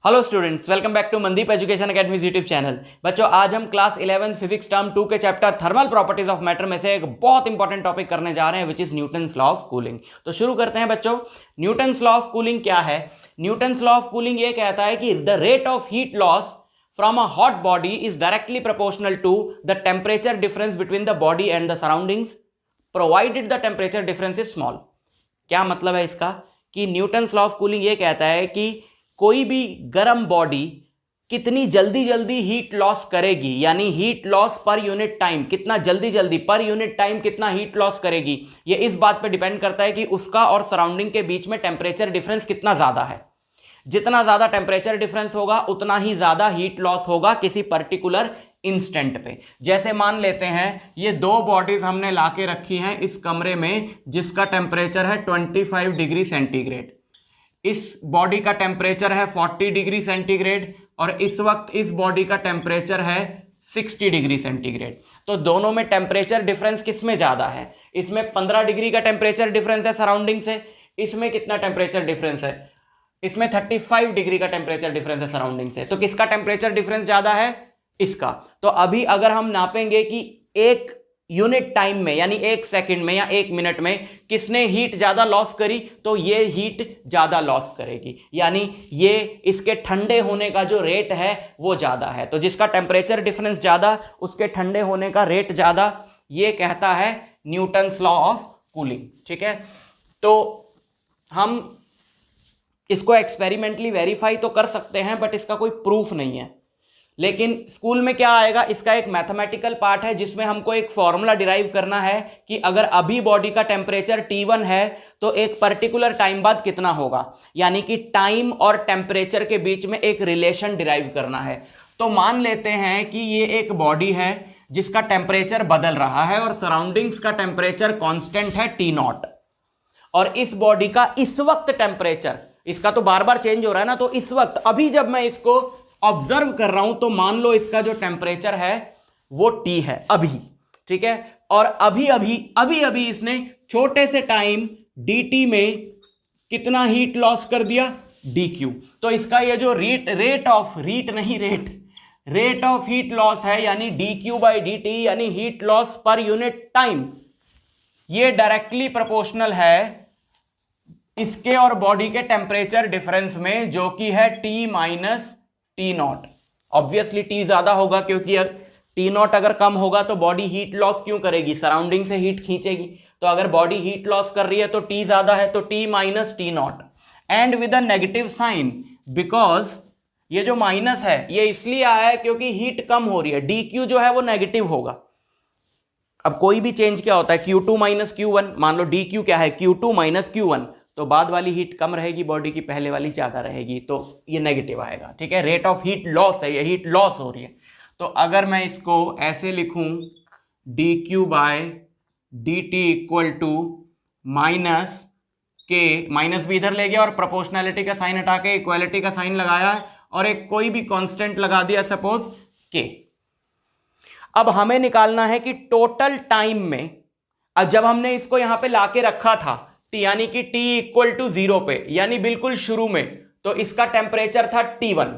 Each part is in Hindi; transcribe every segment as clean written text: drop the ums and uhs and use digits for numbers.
Hello students, welcome back to Mandeep education academy YouTube channel. बच्चों, आज हम क्लास 11 फिजिक्स टर्म 2 के chapter thermal properties of matter में से एक बहुत इंपॉर्टेंट टॉपिक करने जा रहे हैं, which is Newton's law of cooling. तो शुरू करते हैं बच्चों। न्यूटन्स लॉ ऑफ कूलिंग क्या है? न्यूटन्स लॉ ऑफ कूलिंग ये कहता है कि the rate of heat loss from a hot body is directly proportional to the temperature difference between the body and the surroundings provided the temperature difference is small. क्या मतलब है इसका? कि न्यूटन्स लॉ ऑफ कूलिंग ये कहता है कि कोई भी गर्म बॉडी कितनी जल्दी जल्दी हीट लॉस करेगी, यानी heat loss per unit time कितना जल्दी जल्दी पर यूनिट टाइम कितना हीट लॉस करेगी, ये इस बात पर डिपेंड करता है कि उसका और सराउंडिंग के बीच में टेम्परेचर डिफरेंस कितना ज्यादा है। जितना ज्यादा टेम्परेचर डिफरेंस होगा उतना ही ज्यादा हीट लॉस होगा किसी पर्टिकुलर इंस्टेंट पे। जैसे मान लेते हैं ये दो बॉडीज हमने लाके रखी हैं इस कमरे में जिसका टेम्परेचर है 25 डिग्री सेंटीग्रेड। इस बॉडी का टेम्परेचर है 40 डिग्री सेंटीग्रेड और इस वक्त इस बॉडी का टेम्परेचर है 60 डिग्री सेंटीग्रेड। तो दोनों में टेम्परेचर डिफरेंस किस में ज्यादा है? इसमें 15 डिग्री का टेम्परेचर डिफरेंस है सराउंडिंग से। इसमें कितना टेम्परेचर डिफरेंस है? इसमें 35 डिग्री का टेम्परेचर डिफरेंस है सराउंडिंग से। तो किसका टेम्परेचर डिफरेंस ज्यादा है? इसका। तो अभी अगर हम नापेंगे कि एक यूनिट टाइम में यानी एक सेकंड में या एक मिनट में किसने हीट ज्यादा लॉस करी, तो ये हीट ज्यादा लॉस करेगी, यानी ये इसके ठंडे होने का जो रेट है वो ज्यादा है। तो जिसका टेम्परेचर डिफरेंस ज्यादा उसके ठंडे होने का रेट ज्यादा, ये कहता है न्यूटन्स लॉ ऑफ कूलिंग। ठीक है, तो हम इसको एक्सपेरिमेंटली वेरीफाई तो कर सकते हैं बट इसका कोई प्रूफ नहीं है। लेकिन स्कूल में क्या आएगा, इसका एक मैथमेटिकल पार्ट है जिसमें हमको एक फॉर्मूला डिराइव करना है कि अगर अभी बॉडी का टेम्परेचर T1 है तो एक पर्टिकुलर टाइम बाद कितना होगा, यानी कि टाइम और टेम्परेचर के बीच में एक रिलेशन डिराइव करना है। तो मान लेते हैं कि ये एक बॉडी है जिसका टेम्परेचर बदल रहा है और सराउंडिंग्स का टेम्परेचर कॉन्स्टेंट है T0, और इस बॉडी का इस वक्त टेम्परेचर, इसका तो बार बार चेंज हो रहा है ना, तो इस वक्त अभी जब मैं इसको ऑब्जर्व कर रहा हूं तो मान लो इसका जो टेम्परेचर है वो T है अभी। ठीक है, और अभी अभी इसने छोटे से टाइम dt में कितना हीट लॉस कर दिया? dq। तो इसका ये जो रेट ऑफ हीट लॉस है यानी dq/dt यानी heat loss per unit time, ये डायरेक्टली प्रोपोर्शनल है इसके और बॉडी के टेम्परेचर डिफरेंस में, जो कि है T-T0। ऑब्वियसली T ज्यादा होगा क्योंकि T0 अगर कम होगा तो बॉडी हीट लॉस क्यों करेगी? सराउंडिंग से हीट खींचेगी। तो अगर बॉडी हीट लॉस कर रही है तो T ज्यादा है, तो T-T0 and with a negative sign, because ये जो माइनस है ये इसलिए आया है क्योंकि हीट कम हो रही है। dq जो है वो नेगेटिव होगा। अब कोई भी चेंज क्या होता है? Q2 minus Q1। मान लो dq क्या है? Q2 माइनस Q1, तो बाद वाली हीट कम रहेगी बॉडी की, पहले वाली ज्यादा रहेगी, तो ये नेगेटिव आएगा। ठीक है, रेट ऑफ हीट लॉस है, ये हीट लॉस हो रही है। तो अगर मैं इसको ऐसे लिखूं dq/dt इक्वल टू माइनस के, माइनस भी इधर ले गया और प्रोपोर्शनैलिटी का साइन हटा के इक्वालिटी का साइन लगाया और एक कोई भी कांस्टेंट लगा दिया, सपोज k। अब हमें निकालना है कि टोटल टाइम में, अब जब हमने इसको यहां पे लाके रखा था यानी कि t इक्वल टू 0 पे, यानी बिल्कुल शुरू में, तो इसका टेम्परेचर था T1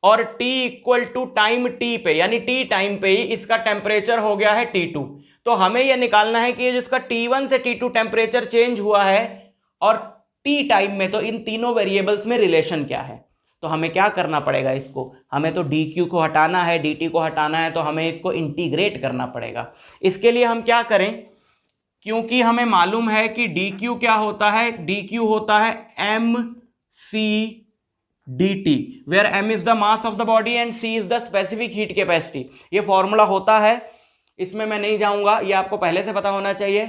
और t equal to time t पे यानी t टाइम पे ही इसका टेम्परेचर हो गया है T2। तो हमें यह निकालना है कि जिसका T1 से T2 टेम्परेचर चेंज हुआ है और t टाइम में, तो इन तीनों वेरिएबल्स में रिलेशन क्या है। तो हमें क्या करना पड़ेगा? इसको हमें तो dq को हटाना है, dt को हटाना है, तो हमें इसको इंटीग्रेट करना पड़ेगा। इसके लिए हम क्या करें, क्योंकि हमें मालूम है कि dq क्या होता है? dq होता है mc dt, where m is the mass of the body and c is the specific heat capacity. ये फॉर्मूला होता है, इसमें मैं नहीं जाऊंगा, ये आपको पहले से पता होना चाहिए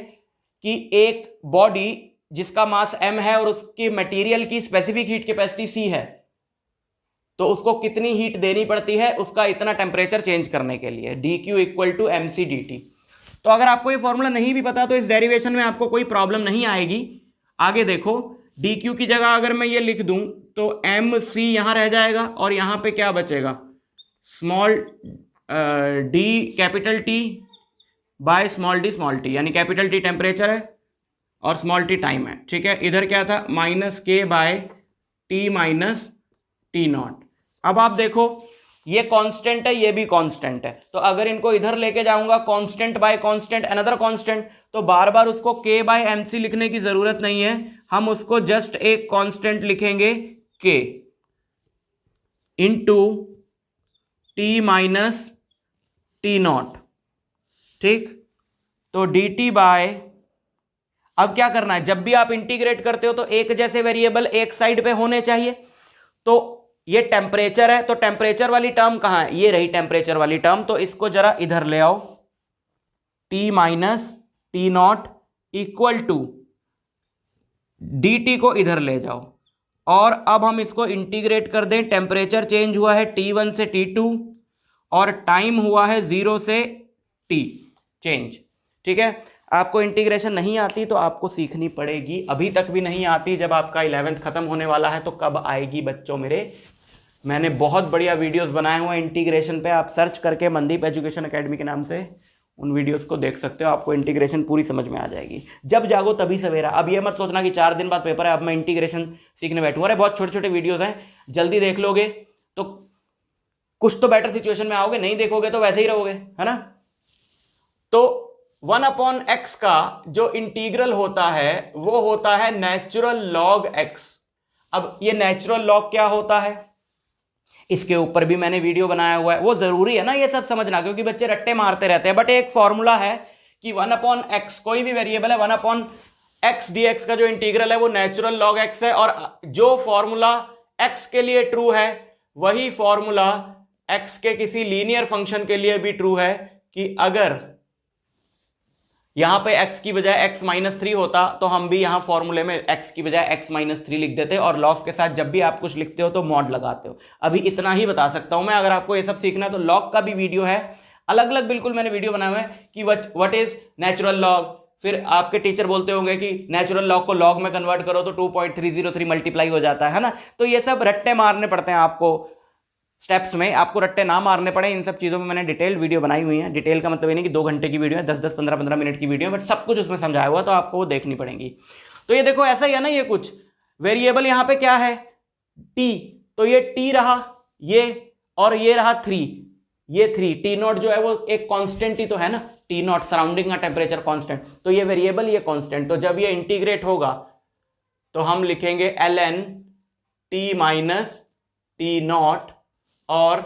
कि एक बॉडी जिसका मास m है और उसकी मटेरियल की स्पेसिफिक हीट कैपेसिटी c है, तो उसको कितनी हीट देनी पड़ती है उसका इतना टेम्परेचर चेंज करने के लिए, dq equal to mc dt। तो अगर आपको ये फॉर्मूला नहीं भी पता तो इस डेरिवेशन में आपको कोई प्रॉब्लम नहीं आएगी। आगे देखो, dq की जगह अगर मैं ये लिख दूं तो mc यहां रह जाएगा और यहां पे क्या बचेगा? Small d capital T by small d, यानी कैपिटल T टेम्परेचर है और स्मॉल t टाइम है। ठीक है, इधर क्या था? Minus k by T minus T0। अब आप देखो ये कांस्टेंट है, ये भी कांस्टेंट है, तो अगर इनको इधर लेके जाऊंगा constant bye constant another constant, तो बार बार उसको k बाय एम सी लिखने की जरूरत नहीं है, हम उसको जस्ट एक कांस्टेंट लिखेंगे k into T minus T not. ठीक, तो डी टी बाय, अब क्या करना है, जब भी आप इंटीग्रेट करते हो तो एक जैसे वेरिएबल एक साइड पे होने चाहिए। तो ये टेम्परेचर है, तो टेम्परेचर वाली टर्म कहां है, ये रही टेम्परेचर वाली टर्म, तो इसको जरा इधर ले आओ, T minus T naught equal to D T को इधर ले जाओ, और अब हम इसको इंटीग्रेट कर दें। टेम्परेचर चेंज हुआ है T1 से T2 और टाइम हुआ है 0 से T चेंज। ठीक है, आपको इंटीग्रेशन नहीं आती तो आपको सीखनी पड़ेगी, अभी तक भी नहीं आती, जब आपका 11th खत्म होने वाला है तो कब आएगी बच्चों मेरे। मैंने बहुत बढ़िया वीडियोस बनाए हुए हैं इंटीग्रेशन पे, आप सर्च करके मनदीप एजुकेशन एकेडमी के नाम से उन वीडियोस को देख सकते हो, आपको इंटीग्रेशन पूरी समझ में आ जाएगी। जब जागो तभी सवेरा। अब ये मत सोचना कि 4 दिन बाद पेपर है अब मैं इंटीग्रेशन सीखने बैठूंगा, अरे बहुत छोटे छोटे वीडियोस हैं, जल्दी देख लोगे तो कुछ तो बेटर सिचुएशन में आओगे, नहीं देखोगे तो वैसे ही रहोगे, है ना। तो 1/x का जो इंटीग्रल होता है वो होता है नेचुरल लॉग x। अब ये नेचुरल लॉग क्या होता है, इसके ऊपर भी मैंने वीडियो बनाया हुआ है, वो जरूरी है ना ये सब समझना, क्योंकि बच्चे रट्टे मारते रहते हैं। बट एक फॉर्मूला है कि 1/x, कोई भी वेरिएबल है 1/x dx का जो इंटीग्रल है वो नेचुरल लॉग x है, और जो फॉर्मूला x के लिए ट्रू है वही फॉर्मूला x के किसी लीनियर फंक्शन के लिए भी ट्रू है, कि अगर यहां पे x की बजाय x-3 होता तो हम भी यहां फॉर्मूले में x की बजाय x-3 लिख देते, और लॉग के साथ जब भी आप कुछ लिखते हो तो मॉड लगाते हो। अभी इतना ही बता सकता हूं मैं, अगर आपको ये सब सीखना है तो लॉग का भी वीडियो है अलग अलग, बिल्कुल मैंने वीडियो बनाया हुआ है कि व्हाट इज नेचुरल लॉग। फिर आपके टीचर बोलते होंगे कि नेचुरल लॉग को लॉग में कन्वर्ट करो तो 2.303 मल्टीप्लाई हो जाता है ना। तो ये सब रट्टे मारने पड़ते हैं आपको स्टेप्स में, आपको रट्टे ना मारने पड़े। इन सब चीज़ों में मैंने डिटेल वीडियो बनाई हुई है। डिटेल का मतलब ये नहीं कि 2 घंटे की वीडियो है, 10-10, 15-15 मिनट की वीडियो है, बट सब कुछ उसमें समझाया हुआ, तो आपको वो देखनी पड़ेगी। तो ये देखो ऐसा ही है ना, ये कुछ वेरिएबल यहाँ पे क्या है t, तो ये t रहा ये, और ये रहा 3, ये 3 टी नॉट जो है वो एक कांस्टेंट ही तो है ना, टी नॉट सराउंडिंग का टेम्परेचर कांस्टेंट, तो ये वेरिएबल ये कांस्टेंट, तो जब ये इंटीग्रेट होगा तो हम लिखेंगे ln t minus T not और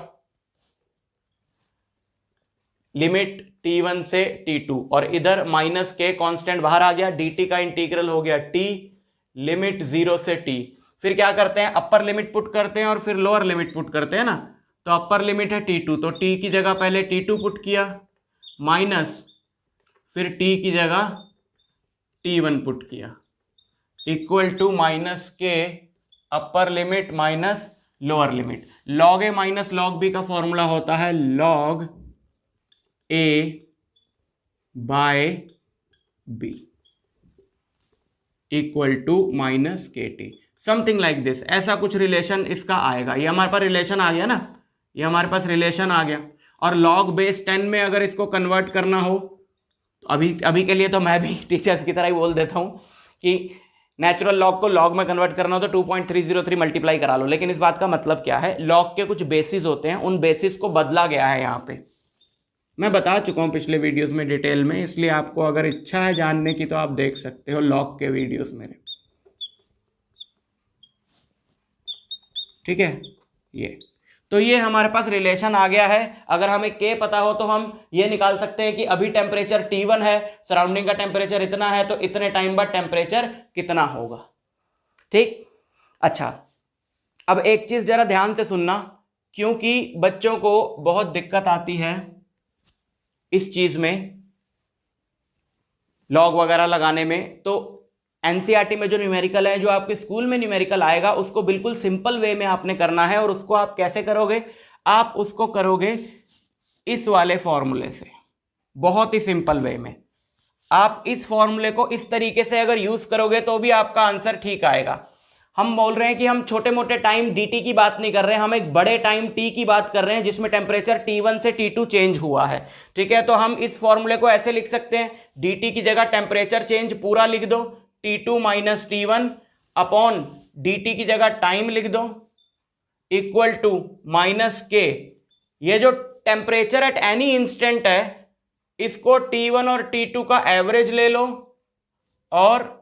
लिमिट t1 से t2, और इधर माइनस के कांस्टेंट बाहर आ गया, dt का इंटीग्रल हो गया t लिमिट 0 से t। फिर क्या करते हैं, अपर लिमिट पुट करते हैं और फिर लोअर लिमिट पुट करते हैं ना। तो अपर लिमिट है t2, तो t की जगह पहले t2 पुट किया, माइनस फिर t की जगह t1 पुट किया, इक्वल टू माइनस के upper limit minus lower limit. Log a minus log b का फॉर्मूला होता है log a by b equal to minus के टी, समथिंग लाइक दिस। ऐसा कुछ रिलेशन इसका आएगा। ये हमारे पास रिलेशन आ गया ना, ये हमारे पास रिलेशन आ गया। और लॉग बेस 10 में अगर इसको कन्वर्ट करना हो, तो अभी के लिए तो मैं भी टीचर्स की तरह ही बोल देता हूं कि नेचुरल लॉग को लॉग में कन्वर्ट करना हो तो 2.303 मल्टीप्लाई करा लो। लेकिन इस बात का मतलब क्या है, लॉग के कुछ बेसिस होते हैं, उन बेसिस को बदला गया है। यहाँ पे मैं बता चुका हूँ पिछले वीडियोस में डिटेल में, इसलिए आपको अगर इच्छा है जानने की तो आप देख सकते हो लॉग के वीडियोस मेरे। ठीक है, ये हमारे पास रिलेशन आ गया है। अगर हमें k पता हो तो हम ये निकाल सकते हैं कि अभी टेम्परेचर T1 है, सराउंडिंग का टेम्परेचर इतना है, तो इतने टाइम बाद टेम्परेचर कितना होगा। ठीक, अच्छा अब एक चीज जरा ध्यान से सुनना, क्योंकि बच्चों को बहुत दिक्कत आती है इस चीज में, लॉग वगैरह लगाने में। तो एनसीईआरटी में जो न्यूमेरिकल है, जो आपके स्कूल में न्यूमेरिकल आएगा, उसको बिल्कुल सिंपल वे में आपने करना है। और उसको आप कैसे करोगे, आप उसको करोगे इस वाले फॉर्मूले से, बहुत ही सिंपल वे में। आप इस फॉर्मूले को इस तरीके से अगर यूज करोगे तो भी आपका आंसर ठीक आएगा। हम बोल रहे हैं कि हम छोटे मोटे टाइम dt की बात नहीं कर रहे हैं, हम एक बड़े टाइम t की बात कर रहे हैं जिसमें टेम्परेचर T1 से T2 चेंज हुआ है। ठीक है, तो हम इस फॉर्मूले को ऐसे लिख सकते हैं, dt की जगह टेम्परेचर चेंज पूरा लिख दो, T2 minus T1 upon dt की जगह टाइम लिख दो, इक्वल टू माइनस के, ये जो टेम्परेचर एट एनी इंस्टेंट है इसको T1 और T2 का एवरेज ले लो, और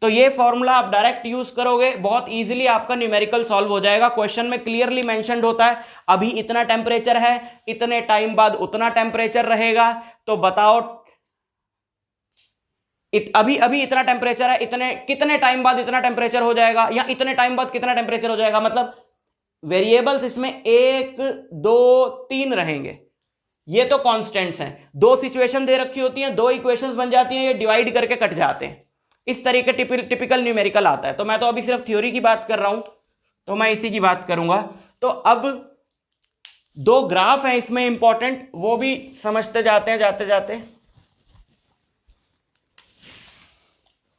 ये फॉर्मूला आप डायरेक्ट यूज करोगे, बहुत इजीली आपका न्यूमेरिकल सॉल्व हो जाएगा। क्वेश्चन में क्लियरली मेंशन्ड होता है अभी इतना टेम्परेचर है, इतने टाइम बाद उतना टेम्परेचर रहेगा, तो बताओ अभी इतना टेम्परेचर है, इतने कितने टाइम बाद इतना टेम्परेचर हो जाएगा, या इतने टाइम बाद कितना टेम्परेचर हो जाएगा। मतलब वेरिएबल्स इसमें 1 2 3 रहेंगे, ये तो कांस्टेंट्स हैं। दो सिचुएशन दे रखी होती हैं, दो इक्वेशंस बन जाती हैं, ये डिवाइड करके कट जाते हैं। इस तरीके टिपिकल न्यूमेरिकल आता है। तो मैं तो अभी सिर्फ थ्योरी की बात कर रहा हूं, तो मैं इसी की बात करूंगा। तो अब दो ग्राफ हैं इसमें इंपॉर्टेंट, वो भी समझते जाते हैं जाते जाते।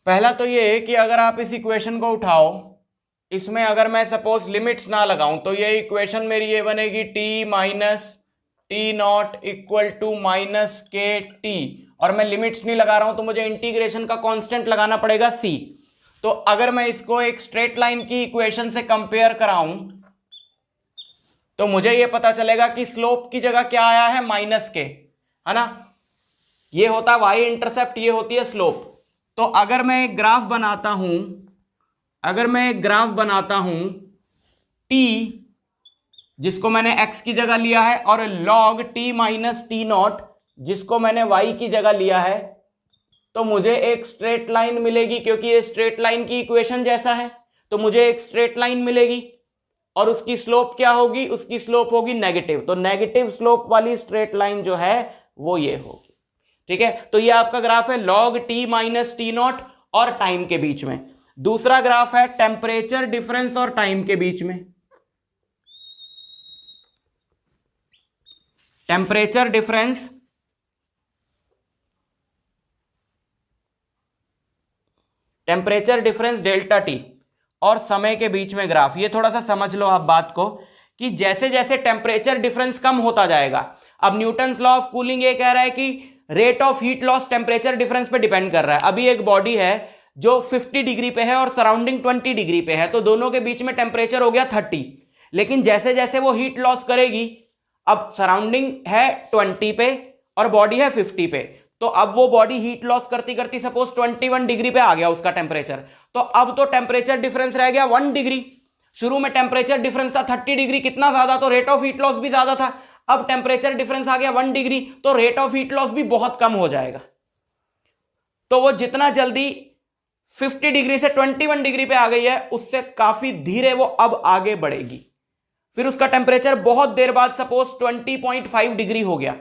पहला तो ये है कि अगर आप इस इक्वेशन को उठाओ, इसमें अगर मैं सपोज लिमिट्स ना लगाऊं तो ये इक्वेशन मेरी ये बनेगी t minus T naught equal to minus के टी, और मैं लिमिट्स नहीं लगा रहा हूं तो मुझे इंटीग्रेशन का कांस्टेंट लगाना पड़ेगा c। तो अगर मैं इसको एक स्ट्रेट लाइन की इक्वेशन से कंपेयर कराऊं तो मुझे ये पता चलेगा कि स्लोप की जगह क्या आया है, माइनस के, है ना। ये होता है वाई इंटरसेप्ट, ये होती है स्लोप। तो अगर मैं एक ग्राफ बनाता हूं t, जिसको मैंने x की जगह लिया है, और log t minus T not जिसको मैंने y की जगह लिया है, तो मुझे एक स्ट्रेट लाइन मिलेगी, क्योंकि ये स्ट्रेट लाइन की इक्वेशन जैसा है, तो मुझे एक स्ट्रेट लाइन मिलेगी। और उसकी स्लोप क्या होगी, उसकी स्लोप होगी नेगेटिव। तो नेगेटिव स्लोप वाली स्ट्रेट लाइन जो है वो ये होगी, ठीक है। तो ये आपका ग्राफ है log t minus T not और टाइम के बीच में। दूसरा ग्राफ है टेम्परेचर डिफरेंस और टाइम के बीच में। टेम्परेचर डिफरेंस डेल्टा टी और समय के बीच में ग्राफ। ये थोड़ा सा समझ लो आप बात को, कि जैसे जैसे टेम्परेचर डिफरेंस कम होता जाएगा, अब न्यूटन्स लॉ ऑफ कूलिंग ये कह रहा है कि rate of heat loss temperature difference पे डिपेंड कर रहा है। अभी एक बॉडी है जो 50 डिग्री पे है और सराउंडिंग 20 डिग्री पे है, तो दोनों के बीच में टेम्परेचर हो गया 30। लेकिन जैसे जैसे वो हीट लॉस करेगी, अब सराउंडिंग है 20 पे और बॉडी है 50 पे, तो अब वो बॉडी हीट लॉस करती करती सपोज 21 डिग्री पे आ गया उसका टेम्परेचर, तो अब तो टेम्परेचर डिफरेंस रह गया 1 डिग्री। शुरू में टेम्परेचर डिफरेंस था 30 डिग्री, कितना ज्यादा, तो रेट ऑफ हीट लॉस भी ज्यादा था। अब टेम्परेचर डिफरेंस आ गया 1 डिग्री, तो रेट ऑफ हीट लॉस भी बहुत कम हो जाएगा। तो वो जितना जल्दी 50 डिग्री से 21 डिग्री पे आ गई है, उससे काफी धीरे वो अब आगे बढ़ेगी। फिर उसका टेम्परेचर बहुत देर बाद सपोज 20.5 डिग्री हो गया।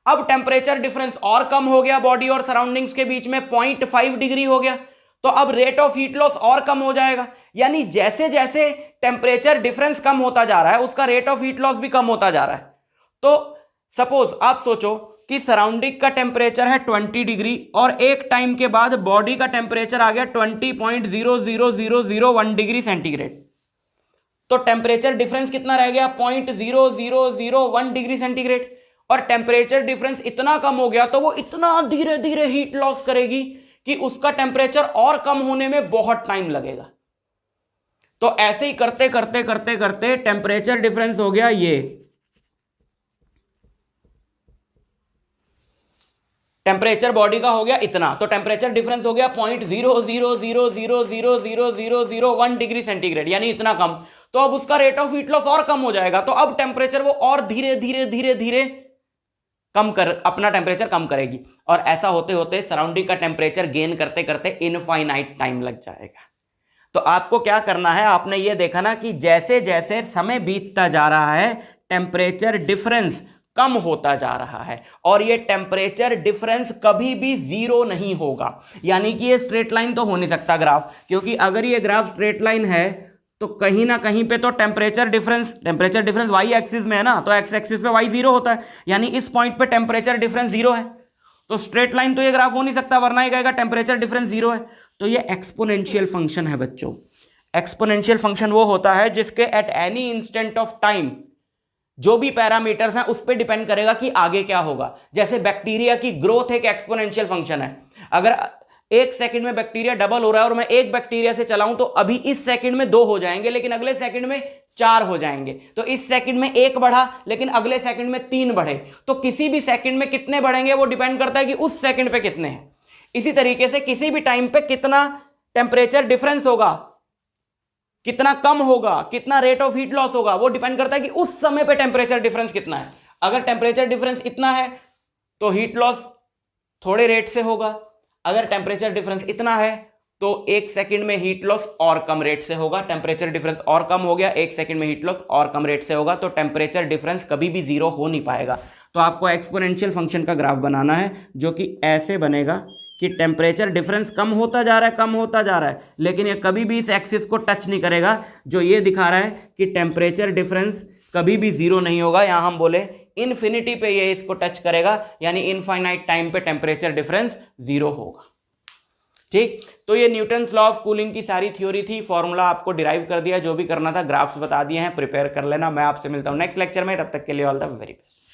अब टेम्परेचर डिफरेंस और कम हो गया, बॉडी और सराउंडिंग्स के बीच में 0.5 डिग्री हो गया, तो अब रेट ऑफ हीट लॉस और कम हो जाएगा। यानी जैसे जैसे टेम्परेचर डिफरेंस कम होता जा रहा है, उसका रेट ऑफ हीट लॉस भी कम होता जा रहा है। तो सपोज आप सोचो कि सराउंडिंग का टेम्परेचर है 20 डिग्री और एक टाइम के बाद बॉडी का टेम्परेचर आ गया 20.00001 डिग्री सेंटीग्रेड, तो टेम्परेचर डिफरेंस कितना रह गया, 0.0001 डिग्री सेंटीग्रेड। और टेम्परेचर डिफरेंस इतना कम हो गया तो वो इतना धीरे धीरे हीट लॉस करेगी कि उसका टेम्परेचर और कम होने में बहुत टाइम लगेगा। तो ऐसे ही करते करते करते करते टेम्परेचर डिफरेंस हो गया ये, टेम्परेचर बॉडी का हो गया इतना, तो टेम्परेचर डिफरेंस हो गया 0.000000001 डिग्री सेंटीग्रेड, यानी इतना कम। तो अब उसका रेट ऑफ हीट लॉस और कम हो जाएगा, तो अब टेम्परेचर वो और धीरे धीरे धीरे धीरे अपना टेम्परेचर कम करेगी, और ऐसा होते होते सराउंडिंग का टेम्परेचर गेन करते करते इनफाइनाइट टाइम लग जाएगा। तो आपको क्या करना है, आपने ये देखा ना कि जैसे जैसे समय बीतता जा रहा है टेम्परेचर डिफरेंस कम होता जा रहा है, और ये टेम्परेचर डिफरेंस कभी भी जीरो नहीं होगा। यानी कि ये स्ट्रेट लाइन तो हो नहीं सकता ग्राफ, क्योंकि अगर ये ग्राफ स्ट्रेट लाइन है तो कहीं ना कहीं पे तो टेम्परेचर डिफरेंस वाई एक्सिस में है ना, तो एक्स एक्सिस पे वाई जीरो होता है, यानी इस पॉइंट पे टेम्परेचर डिफरेंस जीरो है। तो स्ट्रेट लाइन तो ये ग्राफ हो नहीं सकता, वरना ही कहेगा टेम्परेचर डिफरेंस जीरो है। तो ये एक्सपोनेंशियल फंक्शन है बच्चों। एक्सपोनेंशियल फंक्शन वो होता है जिसके at any instant of time जो भी पैरामीटर्स हैं उस पर डिपेंड करेगा कि आगे क्या होगा। जैसे बैक्टीरिया की ग्रोथ एक एक्सपोनेंशियल फंक्शन है, अगर 1 सेकंड में बैक्टीरिया डबल हो रहा है और मैं 1 बैक्टीरिया से चलाऊं तो अभी इस सेकंड में 2 हो जाएंगे, लेकिन अगले सेकंड में 4 हो जाएंगे। तो इस सेकंड में 1 बढ़ा, लेकिन अगले सेकंड में 3 बढ़े। तो किसी भी सेकंड में कितने बढ़ेंगे वो डिपेंड करता है कि उस सेकंड पे कितने हैं। इसी तरीके से किसी भी टाइम पे कितना टेम्परेचर डिफरेंस होगा, कितना कम होगा, कितना रेट ऑफ हीट लॉस होगा, वो डिपेंड करता है कि उस समय पे टेम्परेचर डिफरेंस कितना है। अगर टेम्परेचर डिफरेंस इतना है तो हीट लॉस थोड़े रेट से होगा, अगर टेम्परेचर डिफरेंस इतना है तो 1 सेकंड में हीट लॉस और कम रेट से होगा। टेम्परेचर डिफरेंस और कम हो गया, 1 सेकंड में हीट लॉस और कम रेट से होगा, तो टेम्परेचर डिफरेंस कभी भी जीरो हो नहीं पाएगा। तो आपको एक्सपोनेंशियल फंक्शन का ग्राफ बनाना है जो कि ऐसे बनेगा कि टेम्परेचर डिफरेंस कम होता जा रहा है, कम होता जा रहा है, लेकिन ये कभी भी इस एक्सिस को टच नहीं करेगा, जो ये दिखा रहा है कि टेम्परेचर डिफरेंस कभी भी जीरो नहीं होगा। यहां हम बोले इन्फिनिटी पे ये इसको टच करेगा, यानी इनफाइनाइट टाइम पे टेम्परेचर डिफरेंस जीरो होगा। ठीक, तो ये न्यूटन्स लॉ ऑफ कूलिंग की सारी थ्योरी थी, फॉर्मूला आपको डिराइव कर दिया, जो भी करना था ग्राफ्स बता दिए हैं, प्रिपेयर कर लेना। मैं आपसे मिलता हूं नेक्स्ट लेक्चर में, तब तक के लिए ऑल द वेरी बेस्ट।